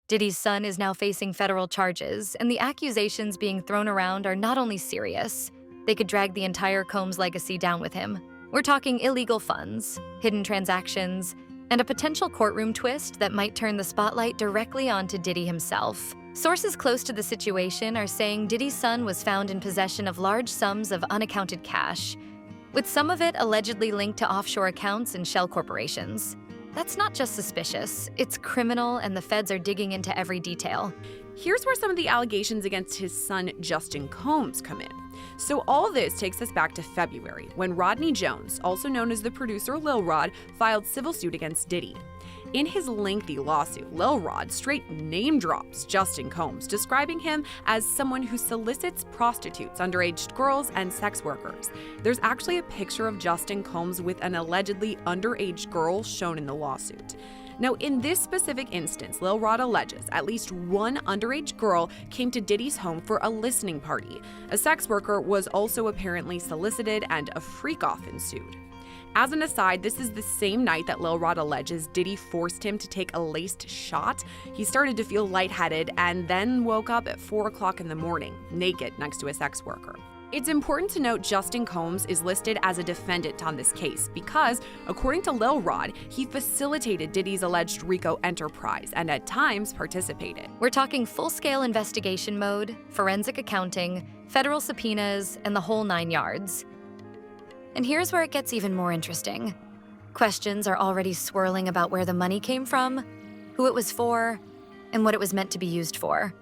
Diddy's son is now facing federal charges, and the accusations being thrown around are not only serious, they could drag the entire Combs legacy down with him. We're talking illegal funds, hidden transactions, and a potential courtroom twist that might turn the spotlight directly onto Diddy himself. Sources close to the situation are saying Diddy's son was found in possession of large sums of unaccounted cash, with some of it allegedly linked to offshore accounts and shell corporations. That's not just suspicious, it's criminal, and the feds are digging into every detail. Here's where some of the allegations against his son Justin Combs come in. So all this takes us back to February, when Rodney Jones, also known as the producer Lil Rod, filed civil suit against Diddy. In his lengthy lawsuit, Lil Rod straight name drops Justin Combs, describing him as someone who solicits prostitutes, underage girls, and sex workers. There's actually a picture of Justin Combs with an allegedly underage girl shown in the lawsuit. Now, in this specific instance, Lil Rod alleges at least one underage girl came to Diddy's home for a listening party. A sex worker was also apparently solicited, and a freak-off ensued. As an aside, this is the same night that Lil Rod alleges Diddy forced him to take a laced shot. He started to feel lightheaded and then woke up at 4 o'clock in the morning, naked next to a sex worker. It's important to note Justin Combs is listed as a defendant on this case because, according to Lil Rod, he facilitated Diddy's alleged RICO enterprise and at times participated. We're talking full-scale investigation mode, forensic accounting, federal subpoenas, and the whole 9 yards. And here's where it gets even more interesting. Questions are already swirling about where the money came from, who it was for, and what it was meant to be used for.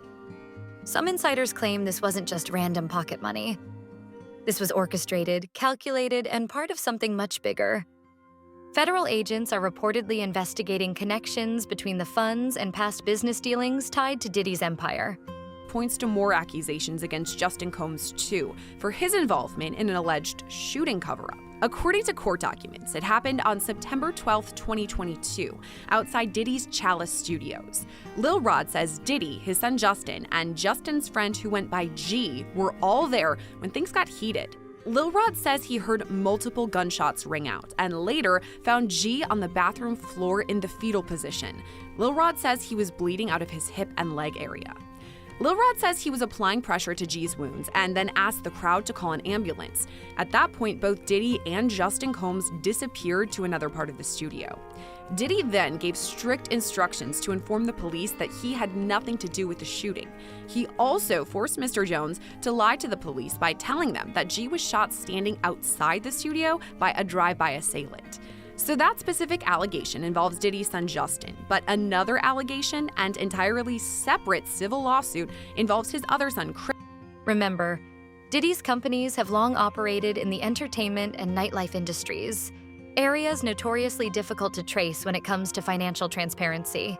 Some insiders claim this wasn't just random pocket money. This was orchestrated, calculated, and part of something much bigger. Federal agents are reportedly investigating connections between the funds and past business dealings tied to Diddy's empire. Points to more accusations against Justin Combs, too, for his involvement in an alleged shooting cover-up. According to court documents, it happened on September 12, 2022, outside Diddy's Chalice Studios. Lil Rod says Diddy, his son Justin, and Justin's friend who went by G were all there when things got heated. Lil Rod says he heard multiple gunshots ring out and later found G on the bathroom floor in the fetal position. Lil Rod says he was bleeding out of his hip and leg area. Lil Rod says he was applying pressure to G's wounds and then asked the crowd to call an ambulance. At that point, both Diddy and Justin Combs disappeared to another part of the studio. Diddy then gave strict instructions to inform the police that he had nothing to do with the shooting. He also forced Mr. Jones to lie to the police by telling them that G was shot standing outside the studio by a drive-by assailant. So that specific allegation involves Diddy's son Justin, but another allegation and entirely separate civil lawsuit involves his other son, Chris. Remember, Diddy's companies have long operated in the entertainment and nightlife industries, areas notoriously difficult to trace when it comes to financial transparency.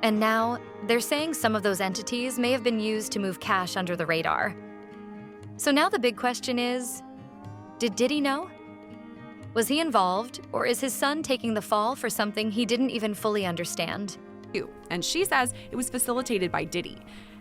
And now, they're saying some of those entities may have been used to move cash under the radar. So now the big question is, did Diddy know? Was he involved, or is his son taking the fall for something he didn't even fully understand? And she says it was facilitated by Diddy.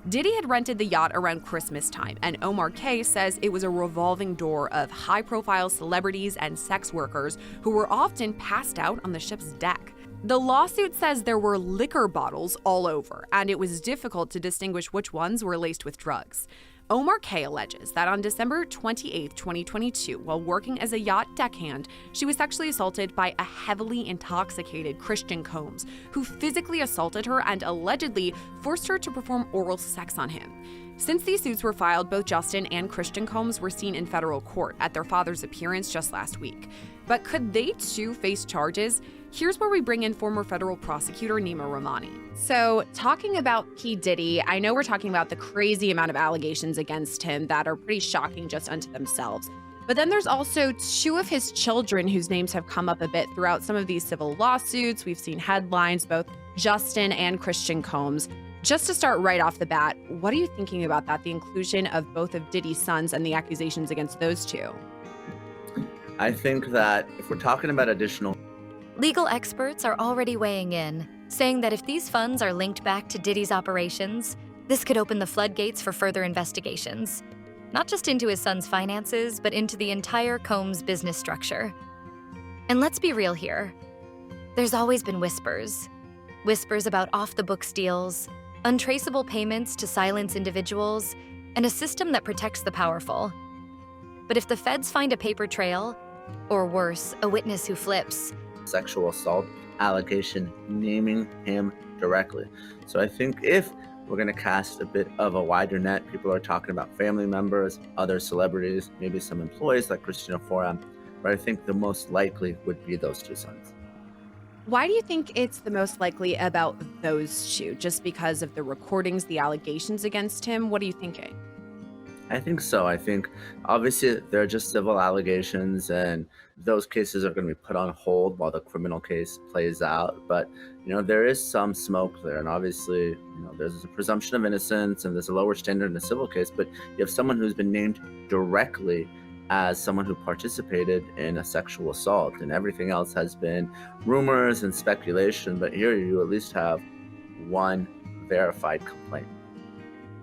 Diddy had rented the yacht around Christmas time, and Omar K says it was a revolving door of high-profile celebrities and sex workers who were often passed out on the ship's deck. The lawsuit says there were liquor bottles all over, and it was difficult to distinguish which ones were laced with drugs. Omar K alleges that on December 28, 2022, while working as a yacht deckhand, she was sexually assaulted by a heavily intoxicated Christian Combs, who physically assaulted her and allegedly forced her to perform oral sex on him. Since these suits were filed, both Justin and Christian Combs were seen in federal court at their father's appearance just last week. But could they too face charges? Here's where we bring in former federal prosecutor Nima Rahmani. So, talking about P. Diddy, I know we're talking about the crazy amount of allegations against him that are pretty shocking just unto themselves. But then there's also 2 of his children whose names have come up a bit throughout some of these civil lawsuits. We've seen headlines, both Justin and Christian Combs. Just to start right off the bat, what are you thinking about that, the inclusion of both of Diddy's sons and the accusations against those 2? I think that if we're talking about additional... Legal experts are already weighing in, saying that if these funds are linked back to Diddy's operations, this could open the floodgates for further investigations, not just into his son's finances, but into the entire Combs business structure. And let's be real here. There's always been whispers. whispers about off-the-books deals, untraceable payments to silence individuals, and a system that protects the powerful. But if the feds find a paper trail, or worse, a witness who flips, sexual assault allegation naming him directly. So I think if we're going to cast a bit of a wider net, people are talking about family members, other celebrities, maybe some employees like Christina Forum, but I think the most likely would be those two sons. Why do you think it's the most likely about those two? Just because of the recordings, the allegations against him? What are you thinking? I think so. I think obviously they're just civil allegations and those cases are going to be put on hold while the criminal case plays out. But, there is some smoke there. And obviously, there's a presumption of innocence and there's a lower standard in a civil case. But you have someone who's been named directly as someone who participated in a sexual assault, and everything else has been rumors and speculation. But here you at least have one verified complaint.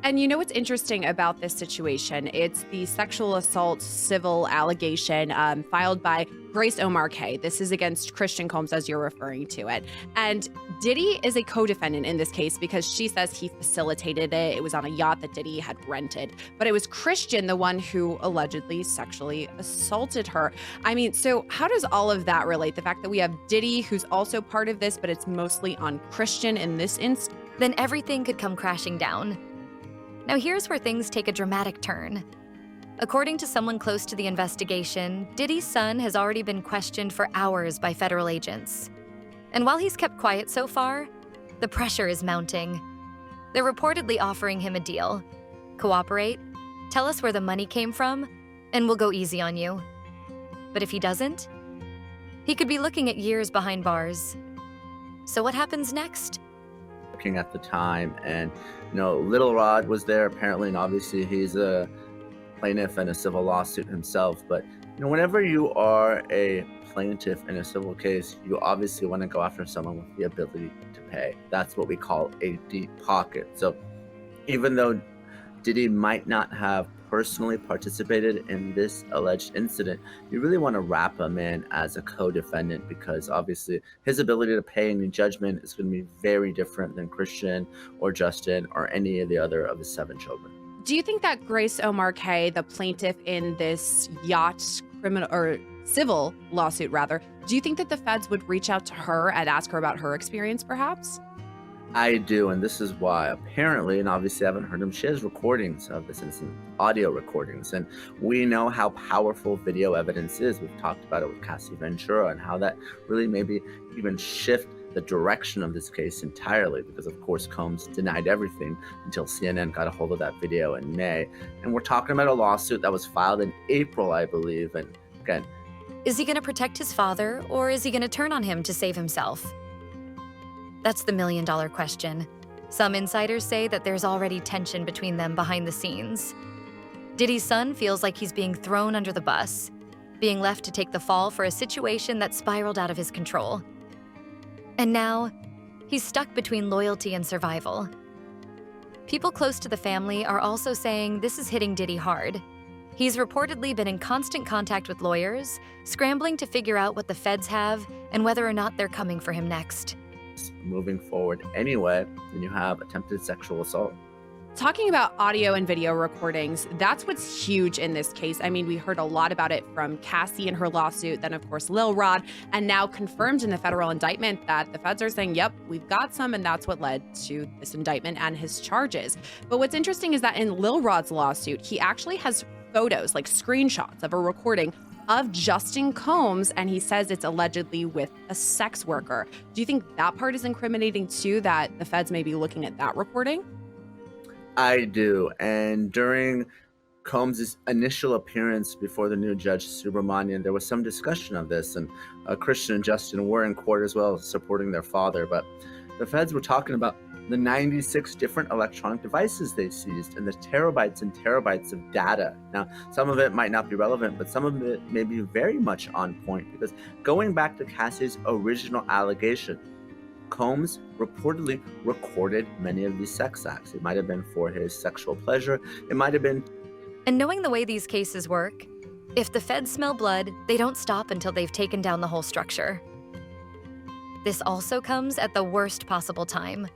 And what's interesting about this situation? It's the sexual assault civil allegation filed by Grace O'Marquez. This is against Christian Combs, as you're referring to it. And Diddy is a co-defendant in this case because she says he facilitated it. It was on a yacht that Diddy had rented. But it was Christian, the one who allegedly sexually assaulted her. So how does all of that relate? The fact that we have Diddy, who's also part of this, but it's mostly on Christian in this instance? then everything could come crashing down. Now here's where things take a dramatic turn. According to someone close to the investigation, Diddy's son has already been questioned for hours by federal agents. And while he's kept quiet so far, the pressure is mounting. They're reportedly offering him a deal. Cooperate, tell us where the money came from, and we'll go easy on you. But if he doesn't, he could be looking at years behind bars. So what happens next? Looking at the time, and Little Rod was there apparently, and obviously he's a plaintiff in a civil lawsuit himself. But whenever you are a plaintiff in a civil case, you obviously want to go after someone with the ability to pay. That's what we call a deep pocket. So even though Diddy might not have personally participated in this alleged incident, you really want to wrap him in as a co-defendant, because obviously his ability to pay any judgment is going to be very different than Christian or Justin or any of the other of his 7 children. Do you think that Grace O'Marquez, the plaintiff in this yacht criminal or civil lawsuit rather, do you think that the feds would reach out to her and ask her about her experience perhaps? I do, and this is why. Apparently, and obviously I haven't heard him, she has recordings of this incident, audio recordings, and we know how powerful video evidence is. We've talked about it with Cassie Ventura and how that really maybe even shift the direction of this case entirely, because of course Combs denied everything until CNN got a hold of that video in May. And we're talking about a lawsuit that was filed in April, I believe. And again, is he going to protect his father, or is he going to turn on him to save himself? That's the million-dollar question. Some insiders say that there's already tension between them behind the scenes. Diddy's son feels like he's being thrown under the bus, being left to take the fall for a situation that spiraled out of his control. And now, he's stuck between loyalty and survival. People close to the family are also saying this is hitting Diddy hard. He's reportedly been in constant contact with lawyers, scrambling to figure out what the feds have and whether or not they're coming for him next. Moving forward anyway, then you have attempted sexual assault. Talking about audio and video recordings, that's what's huge in this case. We heard a lot about it from Cassie and her lawsuit, then of course Lil Rod, and now confirmed in the federal indictment that the feds are saying, yep, we've got some, and that's what led to this indictment and his charges. But what's interesting is that in Lil Rod's lawsuit, he actually has photos, like screenshots of a recording of Justin Combs, and he says it's allegedly with a sex worker. Do you think that part is incriminating too, that the feds may be looking at that recording? I do. And during Combs' initial appearance before the new judge, Subramanian, there was some discussion of this, and Christian and Justin were in court as well, supporting their father. But the feds were talking about the 96 different electronic devices they seized and the terabytes and terabytes of data. Now, some of it might not be relevant, but some of it may be very much on point, because going back to Cassie's original allegation, Combs reportedly recorded many of these sex acts. It might have been for his sexual pleasure. It might have been. And knowing the way these cases work, if the feds smell blood, they don't stop until they've taken down the whole structure. this also comes at the worst possible time.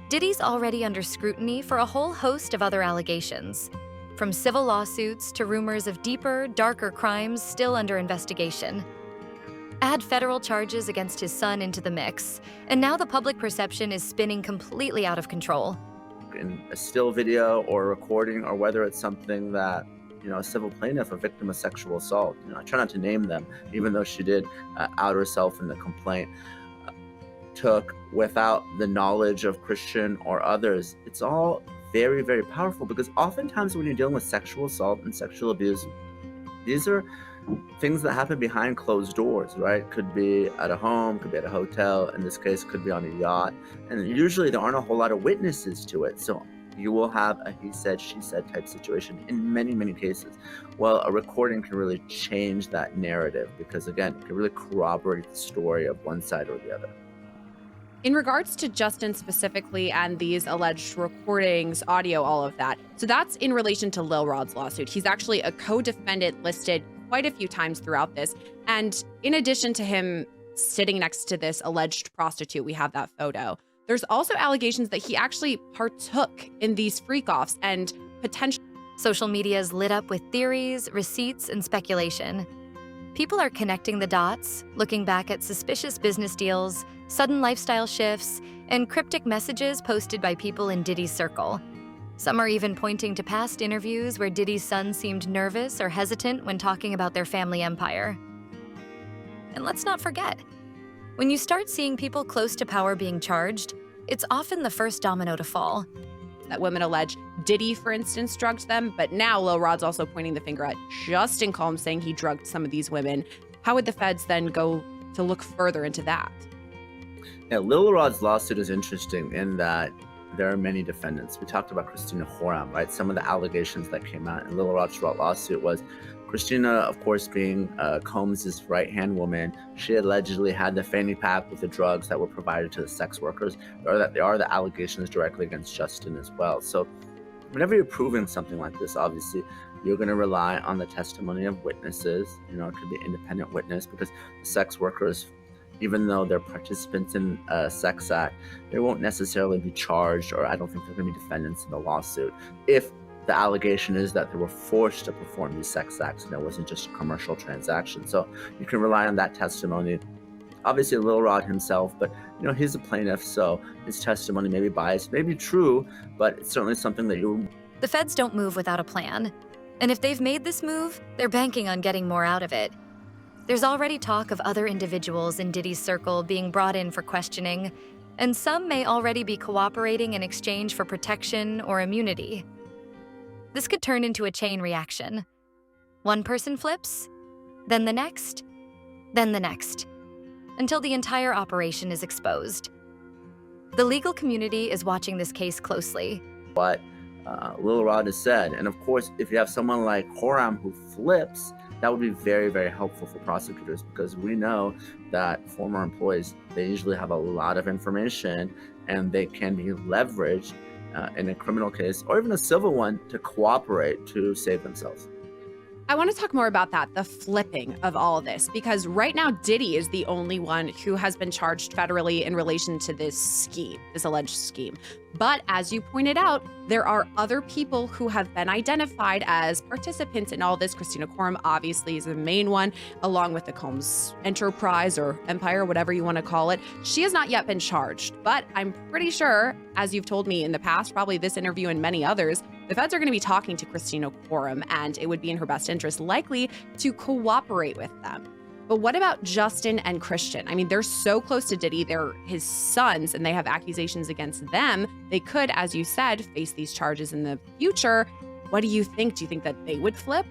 Diddy's already under scrutiny for a whole host of other allegations, from civil lawsuits to rumors of deeper, darker crimes still under investigation. Add federal charges against his son into the mix, and now the public perception is spinning completely out of control. In a still video or a recording, or whether it's something that, a civil plaintiff, a victim of sexual assault, I try not to name them, even though she did out herself in the complaint, took without the knowledge of Christian or others. It's all very, very powerful, because oftentimes when you're dealing with sexual assault and sexual abuse, these are things that happen behind closed doors, right? Could be at a home, could be at a hotel. In this case, could be on a yacht. And usually there aren't a whole lot of witnesses to it. So you will have a he said, she said type situation in many, many cases. Well, a recording can really change that narrative, because again, it can really corroborate the story of one side or the other. In regards to Justin specifically and these alleged recordings, audio, all of that, so that's in relation to Lil Rod's lawsuit. He's actually a co-defendant listed quite a few times throughout this. And in addition to him sitting next to this alleged prostitute, we have that photo. There's also allegations that he actually partook in these freak-offs and potentially. Social media is lit up with theories, receipts, and speculation. People are connecting the dots, looking back at suspicious business deals, sudden lifestyle shifts, and cryptic messages posted by people in Diddy's circle. Some are even pointing to past interviews where Diddy's son seemed nervous or hesitant when talking about their family empire. And let's not forget, when you start seeing people close to power being charged, it's often the first domino to fall. That women allege Diddy, for instance, drugged them, but now Lil Rod's also pointing the finger at Justin Combs, saying he drugged some of these women. How would the feds then go to look further into that? Yeah, Lil Rod's lawsuit is interesting in that there are many defendants. We talked about Christina Horam, right? Some of the allegations that came out in Lil Rod's lawsuit was Christina, of course, being Combs' right-hand woman. She allegedly had the fanny pack with the drugs that were provided to the sex workers, or that there are the allegations directly against Justin as well. So whenever you're proving something like this, obviously, you're going to rely on the testimony of witnesses. It could be an independent witness, because the sex workers, even though they're participants in a sex act, they won't necessarily be charged, or I don't think they're going to be defendants in the lawsuit, if the allegation is that they were forced to perform these sex acts and it wasn't just a commercial transaction. So you can rely on that testimony. Obviously, Lil Rod himself, but he's a plaintiff, so his testimony may be biased, may be true, but it's certainly something that you. The feds don't move without a plan. And if they've made this move, they're banking on getting more out of it. There's already talk of other individuals in Diddy's circle being brought in for questioning, and some may already be cooperating in exchange for protection or immunity. This could turn into a chain reaction. One person flips, then the next, until the entire operation is exposed. The legal community is watching this case closely. What Lil Rod has said, and of course, if you have someone like Horam who flips, that would be very, very helpful for prosecutors, because we know that former employees, they usually have a lot of information and they can be leveraged in a criminal case or even a civil one to cooperate to save themselves. I want to talk more about that, the flipping of all of this, because right now Diddy is the only one who has been charged federally in relation to this scheme, this alleged scheme. But as you pointed out, there are other people who have been identified as participants in all this. Christina Coram obviously is the main one, along with the Combs enterprise or empire, whatever you want to call it. She has not yet been charged, but I'm pretty sure, as you've told me in the past, probably this interview and many others, the feds are going to be talking to Christina Coram, and it would be in her best interest likely to cooperate with them. But what about Justin and Christian? I mean, they're so close to Diddy. They're his sons, and they have accusations against them. They could, as you said, face these charges in the future. What do you think? Do you think that they would flip?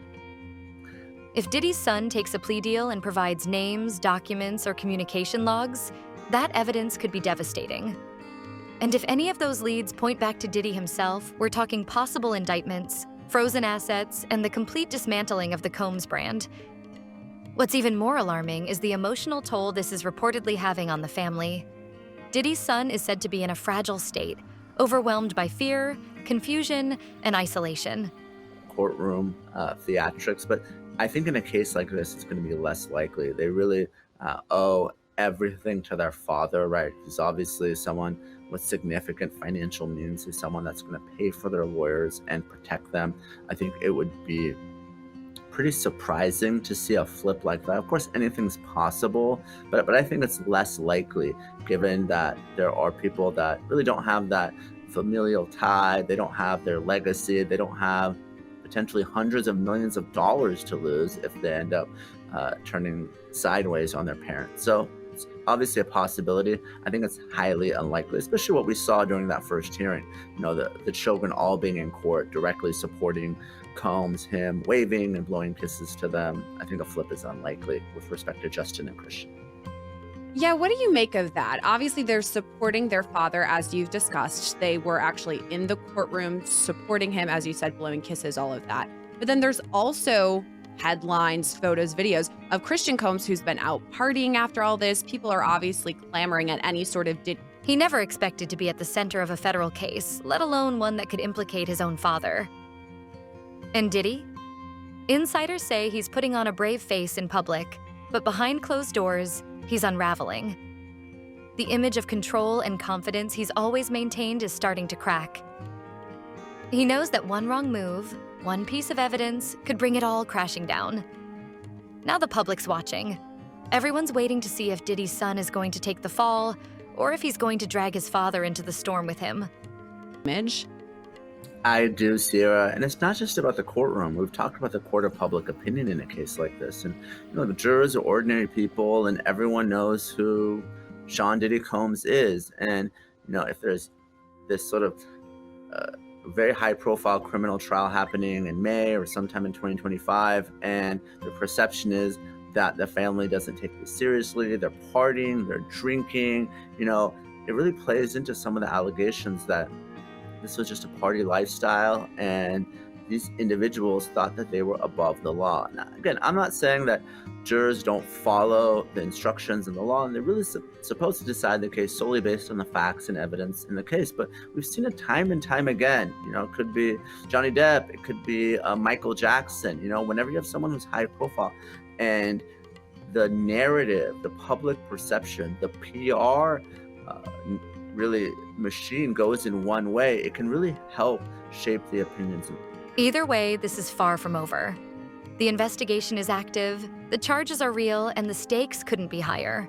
If Diddy's son takes a plea deal and provides names, documents, or communication logs, that evidence could be devastating. And if any of those leads point back to Diddy himself, we're talking possible indictments, frozen assets, and the complete dismantling of the Combs brand. What's even more alarming is the emotional toll this is reportedly having on the family. Diddy's son is said to be in a fragile state, overwhelmed by fear, confusion, and isolation. Courtroom theatrics, but I think in a case like this, it's going to be less likely. They really owe everything to their father, right? He's obviously someone with significant financial means. He's someone that's going to pay for their lawyers and protect them. I think it would be pretty surprising to see a flip like that. Of course, anything's possible, but I think it's less likely given that there are people that really don't have that familial tie. They don't have their legacy. They don't have potentially hundreds of millions of dollars to lose if they end up turning sideways on their parents. So it's obviously a possibility. I think it's highly unlikely, especially what we saw during that first hearing. The children all being in court, directly supporting Combs, him waving and blowing kisses to them. I think a flip is unlikely with respect to Justin and Christian. Yeah, what do you make of that? Obviously, they're supporting their father, as you've discussed. They were actually in the courtroom supporting him, as you said, blowing kisses, all of that. But then there's also headlines, photos, videos of Christian Combs, who's been out partying after all this. People are obviously clamoring at any sort of He never expected to be at the center of a federal case, let alone one that could implicate his own father. And Diddy? Insiders say he's putting on a brave face in public, but behind closed doors, he's unraveling. The image of control and confidence he's always maintained is starting to crack. He knows that one wrong move, one piece of evidence, could bring it all crashing down. Now the public's watching. Everyone's waiting to see if Diddy's son is going to take the fall, or if he's going to drag his father into the storm with him. image. I do, Sierra, and it's not just about the courtroom. We've talked about the court of public opinion in a case like this, and the jurors are ordinary people, and everyone knows who Sean Diddy Combs is. And if there's this sort of very high-profile criminal trial happening in May or sometime in 2025, and the perception is that the family doesn't take this seriously, they're partying, they're drinking, it really plays into some of the allegations that this was just a party lifestyle, and these individuals thought that they were above the law. Now, again, I'm not saying that jurors don't follow the instructions in the law, and they're really supposed to decide the case solely based on the facts and evidence in the case. But we've seen it time and time again. It could be Johnny Depp, it could be Michael Jackson. Whenever you have someone who's high profile, and the narrative, the public perception, the PR really machine goes in one way, it can really help shape the opinions. Either way, this is far from over. The investigation is active, the charges are real, and the stakes couldn't be higher.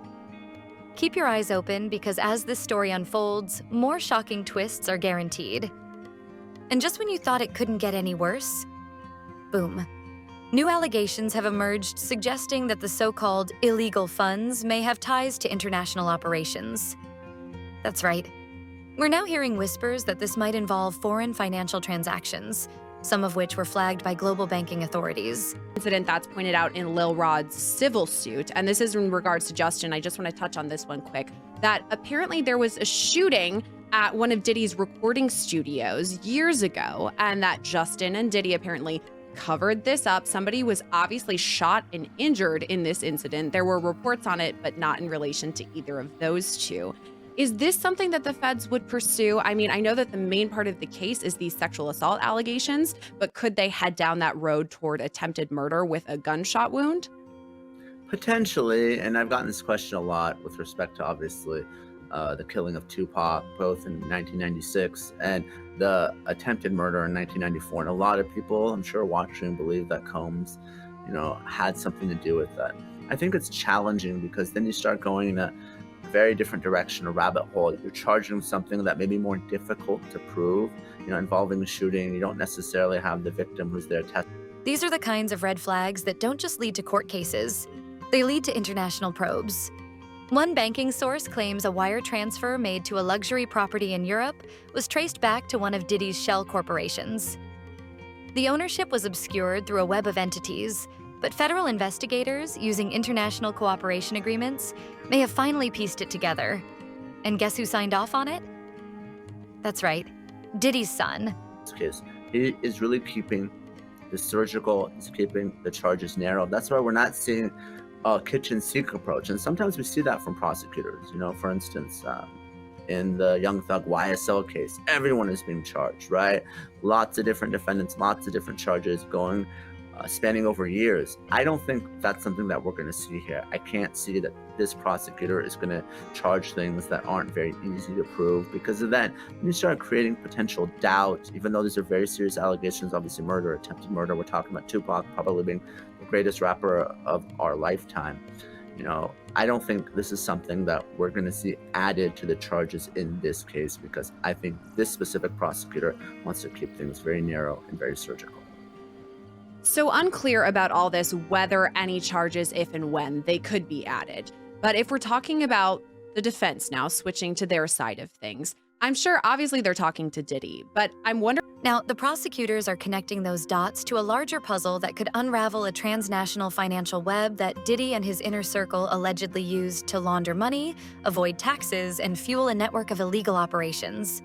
Keep your eyes open because as this story unfolds, more shocking twists are guaranteed. And just when you thought it couldn't get any worse, boom. New allegations have emerged suggesting that the so-called illegal funds may have ties to international operations. That's right. We're now hearing whispers that this might involve foreign financial transactions, some of which were flagged by global banking authorities. Incident that's pointed out in Lil Rod's civil suit, and this is in regards to Justin. I just want to touch on this one quick, that apparently there was a shooting at one of Diddy's recording studios years ago, and that Justin and Diddy apparently covered this up. Somebody was obviously shot and injured in this incident. There were reports on it, but not in relation to either of those two. Is this something that the feds would pursue? I mean, I know that the main part of the case is these sexual assault allegations, but could they head down that road toward attempted murder with a gunshot wound? Potentially, and I've gotten this question a lot with respect to obviously the killing of Tupac, both in 1996 and the attempted murder in 1994. And a lot of people, I'm sure, watching believe that Combs, had something to do with that. I think it's challenging because then you start going in a very different direction, a rabbit hole. You're charging something that may be more difficult to prove, involving a shooting. You don't necessarily have the victim who's there testifying. These are the kinds of red flags that don't just lead to court cases. They lead to international probes. One banking source claims a wire transfer made to a luxury property in Europe was traced back to one of Diddy's shell corporations. The ownership was obscured through a web of entities, but federal investigators, using international cooperation agreements, may have finally pieced it together. And guess who signed off on it? That's right, Diddy's son. In this case, he is really keeping the surgical, he's keeping the charges narrow. That's why we're not seeing a kitchen sink approach. And sometimes we see that from prosecutors. For instance, in the Young Thug YSL case, everyone is being charged, right? Lots of different defendants, lots of different charges going spanning over years. I don't think that's something that we're going to see here. I can't see that this prosecutor is going to charge things that aren't very easy to prove, because then you start creating potential doubt, even though these are very serious allegations. Obviously murder, attempted murder. We're talking about Tupac probably being the greatest rapper of our lifetime. I don't think this is something that we're going to see added to the charges in this case, because I think this specific prosecutor wants to keep things very narrow and very surgical. So unclear about all this, whether any charges, if and when, they could be added. But if we're talking about the defense now, switching to their side of things, I'm sure obviously they're talking to Diddy, but I'm wondering. Now, the prosecutors are connecting those dots to a larger puzzle that could unravel a transnational financial web that Diddy and his inner circle allegedly used to launder money, avoid taxes, and fuel a network of illegal operations.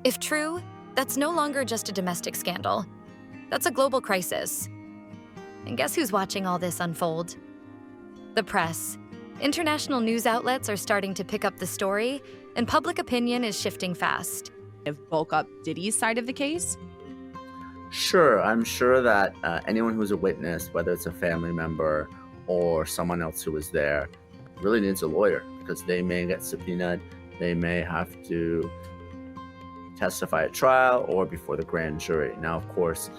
If true, that's no longer just a domestic scandal. That's a global crisis. And guess who's watching all this unfold? The press. International news outlets are starting to pick up the story, and public opinion is shifting fast. Bulk up Diddy's side of the case? Sure, I'm sure that anyone who's a witness, whether it's a family member or someone else who was there, really needs a lawyer, because they may get subpoenaed, they may have to testify at trial or before the grand jury. Now, of course,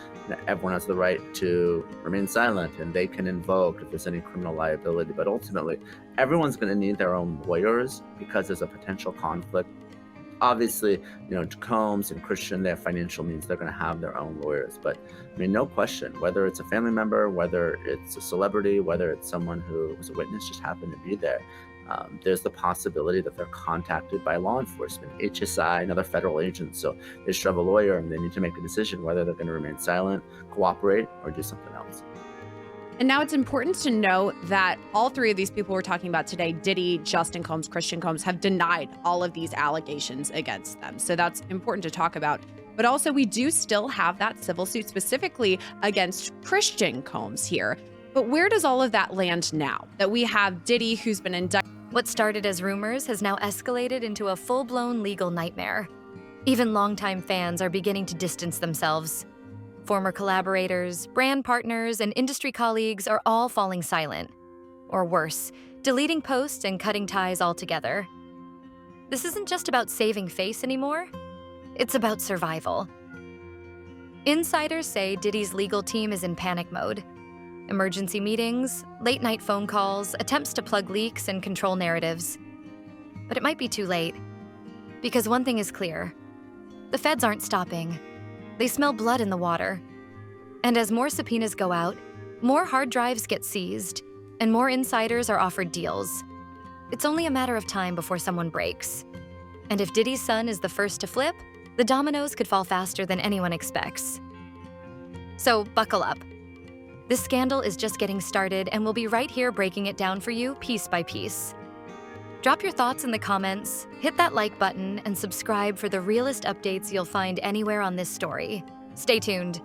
everyone has the right to remain silent, and they can invoke if there's any criminal liability, but ultimately, everyone's going to need their own lawyers because there's a potential conflict. Obviously, Combs and Christian, they have financial means. They're going to have their own lawyers. But, no question, whether it's a family member, whether it's a celebrity, whether it's someone who was a witness, just happened to be there, there's the possibility that they're contacted by law enforcement, HSI, and other federal agents. So they should have a lawyer, and they need to make a decision whether they're going to remain silent, cooperate, or do something else. And now it's important to know that all three of these people we're talking about today, Diddy, Justin Combs, Christian Combs, have denied all of these allegations against them. So that's important to talk about. But also, we do still have that civil suit specifically against Christian Combs here. But where does all of that land now that we have Diddy, who's been indicted? What started as rumors has now escalated into a full-blown legal nightmare. Even longtime fans are beginning to distance themselves. Former collaborators, brand partners, and industry colleagues are all falling silent. Or worse, deleting posts and cutting ties altogether. This isn't just about saving face anymore. It's about survival. Insiders say Diddy's legal team is in panic mode. Emergency meetings, late-night phone calls, attempts to plug leaks and control narratives. But it might be too late. Because one thing is clear. The feds aren't stopping. They smell blood in the water. And as more subpoenas go out, more hard drives get seized, and more insiders are offered deals. It's only a matter of time before someone breaks. And if Diddy's son is the first to flip, the dominoes could fall faster than anyone expects. So buckle up. This scandal is just getting started, and we'll be right here breaking it down for you piece by piece. Drop your thoughts in the comments, hit that like button, and subscribe for the realest updates you'll find anywhere on this story. Stay tuned.